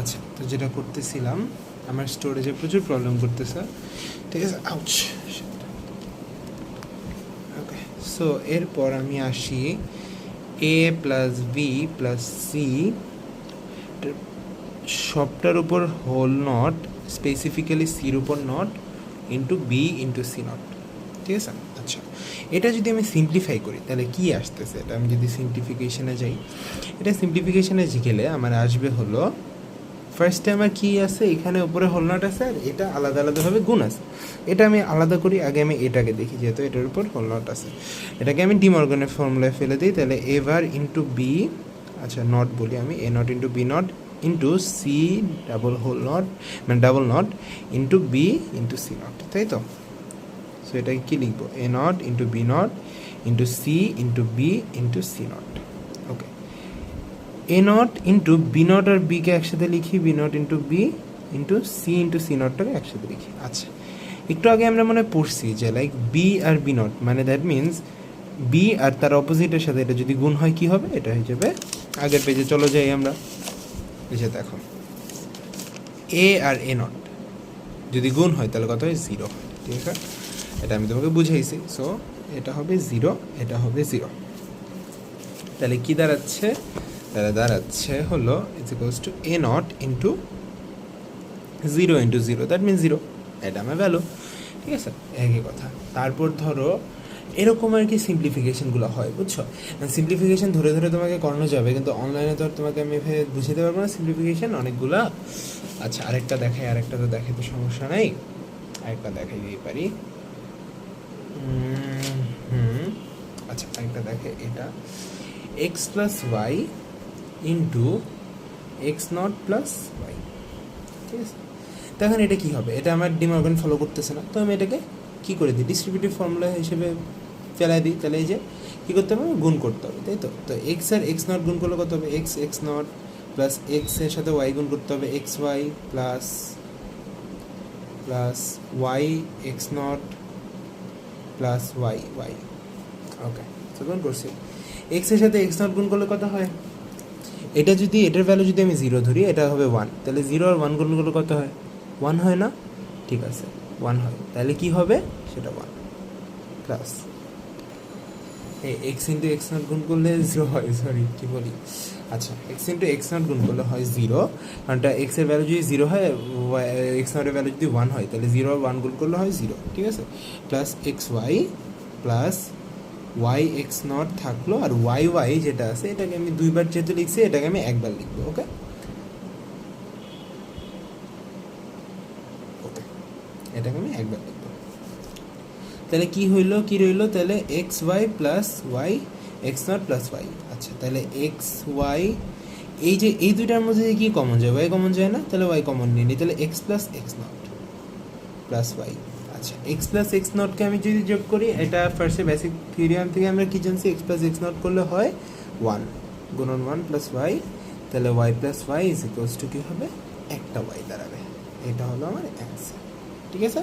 আচ্ছা, তো যেটা করতেছিলাম, আমার স্টোরেজে প্রচুর প্রবলেম করতেছে, ঠিক আছে। আউচ। ওকে, সো এরপর আমি আসি A plus B plus C সবটার উপর হোল নট, স্পেসিফিক্যালি সির উপর not, into B into C not, ঠিক আছে। আচ্ছা, এটা যদি আমি সিম্পলিফাই করি তাহলে কি আসতেছে, এটা আমি যদি সিম্পলিফিকেশনে যাই, এটা সিম্পলিফিকেশনে গেলে আমার আসবে হলো, ফার্স্টে আমার কী আছে, এখানে উপরে হোল নট আছে আর এটা আলাদা আলাদাভাবে গুণ আছে। এটা আমি আলাদা করি, আগে আমি এটাকে দেখি, যেহেতু এটার উপর হোল নট আছে, এটাকে আমি ডি মর্গানের ফর্মুলায় ফেলে দিই, তাহলে এ বার ইন্টু বি, আচ্ছা নট বলি আমি, A not into B not into C double whole not, মানে double not into B into C not, তাই তো। সো এটাকে কী লিখবো, A not into B not into C into B into C not. Okay, A not into B not আর বিকে একসাথে লিখি, B not into B into C নটটাকে একসাথে লিখি। আচ্ছা, একটু আগে আমরা মনে পড়ছি যে like B or B not, মানে দ্যাট মিনস বি আর তার অপোজিটের সাথে এটা যদি গুণ হয় কী হবে, এটা হয়ে যাবে, আগের পেজে চলে যাই আমরা, এই যে দেখো এ আর এ নট যদি গুণ হয় তাহলে কত হয়, জিরো, ঠিক আছে। এটা আমি তোমাকে বুঝাইছি। সো এটা হবে জিরো, এটা হবে জিরো, তাহলে কী দাঁড়াচ্ছে, তাহলে দাঁড়াচ্ছে হলো it's equals to A not into zero into zero, that means zero, এটা আমার ভ্যালু, ঠিক আছে। একই কথা। তারপর ধরো এরকম আর কি সিম্পলিফিকেশনগুলো হয়, বুঝছো। সিম্পলিফিকেশন ধরে ধরে তোমাকে করানো যাবে, কিন্তু অনলাইনে তো আর তোমাকে আমি এভাবে বুঝাতে পারবো না সিম্পলিফিকেশন অনেকগুলা। আচ্ছা, আরেকটা দেখাই, আরেকটা তো দেখাই তো সমস্যা নেই, আরেকটা দেখাই দিতে পারি। আচ্ছা, আরেকটা দেখে, এটা X plus Y into X not plus Y, ঠিক আছে। তখন এটা কী হবে, এটা আমার ডি মর্গান ফলো করতেছে না, তো আমি এটাকে কী করে দিই, ডিস্ট্রিবিউটিভ ফর্মুলা হিসেবে ফেলাই দিই, তাহলে এই যে কী করতে হবে, গুণ করতে হবে, তাই তো। তো এক্স আর এক্স নট গুণ করলে কত হবে, এক্স এক্স নট প্লাস এক্সের সাথে ওয়াই গুণ করতে হবে, X Y plus plus Y X not plus Y Y. Okay, তো গুণ করছি, এক্সের সাথে এক্স নট গুণ করলে কত হয়, এটা যদি এটার ভ্যালু যদি আমি জিরো ধরি, এটা হবে ওয়ান, তাহলে জিরো আর ওয়ান গুণ করলে কত হয়, ওয়ান হয় না, ঠিক আছে, ওয়ান হয়, তাহলে কি হবে সেটা one plus x into X not গুণ করলে জিরো হয়, সরি কী বলি, আচ্ছা এক্স ইন্টু এক্স নট গুণ করলে হয় জিরো, কারণটা এক্সের ভ্যালু যদি জিরো হয়, এক্স নটের ভ্যালু যদি ওয়ান হয়, তাহলে জিরো আর ওয়ান গুণ করলে হয় জিরো, ঠিক আছে, plus X Y plus Y X not থাকলো, আর ওয়াই ওয়াই যেটা আছে এটাকে আমি দুইবার যেহেতু লিখছি, এটাকে আমি একবার লিখবো, ওকে ওকে, এটাকে আমি একবার লিখবো, তাহলে কি হইলো, কি রইলো, তাহলে X Y plus Y X not plus Y. আচ্ছা, তাহলে এক্স ওয়াই, এই যে এই দুইটার মধ্যে কি কমন যায়, ওয়াই কমন যায় না, তাহলে ওয়াই কমন নিয়ে নিই, তাহলে X plus X not plus Y. আচ্ছা, এক্স প্লাস এক্স নটকে আমি যদি যোগ করি, এটা ফার্স্টে বেসিক থিওরিয়াম থেকে আমরা কি জানছি, এক্স প্লাস এক্স নট করলে হয় ওয়ান, গুণন ওয়ান প্লাস ওয়াই, তাহলে Y plus Y is equals to কী হবে, একটা ওয়াই দাঁড়াবে, এটা হলো আমার অ্যান্সার, ঠিক আছে।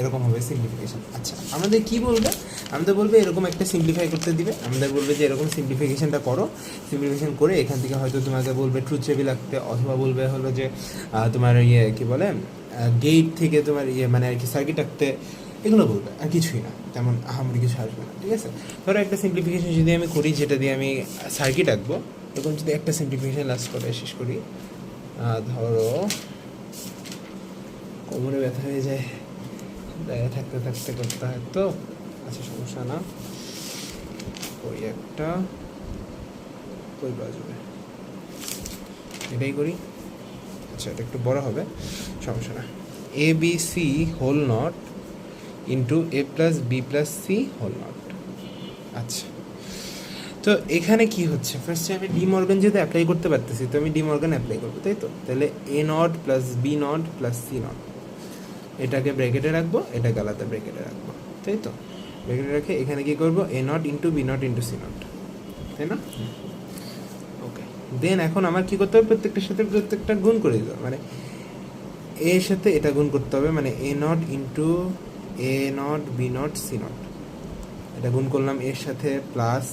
এরকম হবে সিম্পলিফিকেশন। আচ্ছা, আমাদের কি বলবে, আমাদের বলবে এরকম একটা সিম্পলিফাই করতে দিবে, আমাদের বলবে যে এরকম সিম্পলিফিকেশনটা করো, সিম্পলিফিকেশন করে এখান থেকে হয়তো তোমাকে বলবে ট্রুথ টেবিল রাখতে, অথবা বলবে হলো যে তোমার ইয়ে কী বলে, গেট থেকে তোমার ইয়ে মানে আর কি সার্কিট রাখতে, এগুলো বলবে, আর কিছুই না, তেমন আহামরি কিছু আসবে না, ঠিক আছে। ধরো একটা সিম্পলিফিকেশন যদি আমি করি, যেটা দিয়ে আমি সার্কিট আঁকবো, এরকম যদি একটা সিম্পলিফিকেশন লাস্ট করে শেষ করি, ধরো কোমরে ব্যথা হয়ে যায়, দাঁড়িয়ে থাকতে থাকতে করতে হয় তো, আচ্ছা সমস্যা না, ওই একটা কই বাজবে, এটাই করি। আচ্ছা, এটা একটু বড় হবে, সমস্যা না, A B C whole not into A plus B plus C whole not. আচ্ছা, তো এখানে কি হচ্ছে, ফার্স্টে আমি ডি মর্গান যেহেতু অ্যাপ্লাই করতে পারতেছি, তো আমি ডি মর্গান অ্যাপ্লাই করবো, তাই তো। তাহলে A not plus B not plus C not, এটাকে ব্র্যাকেটে রাখবো, এটাকে আলাদা ব্র্যাকেটে রাখবো, তাই তো। ব্র্যাকেটে রেখে এখানে কী করবো, A not into B not into C not, তাই না। ওকে, দেন এখন আমার কী করতে হবে, প্রত্যেকটার সাথে প্রত্যেকটা গুণ করে দিতে হবে, মানে এর সাথে এটা গুণ করতে হবে, মানে A not into A not B not C not, এটা গুণ করলাম এর সাথে, প্লাস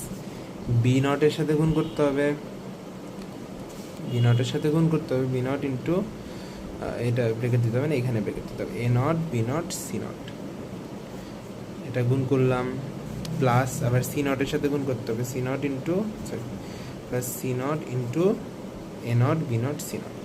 বি নটের সাথে গুণ করতে হবে, বি নটের সাথে গুণ করতে হবে বি নট ইন্টু এটা ব্রেকেট দিতে হবে না, এখানে ব্রেকেট দিতে হবে A not B not C not, এটা গুণ করলাম প্লাস আবার সি নটের সাথে গুণ করতে হবে C not into sorry plus C not into A not B not C not.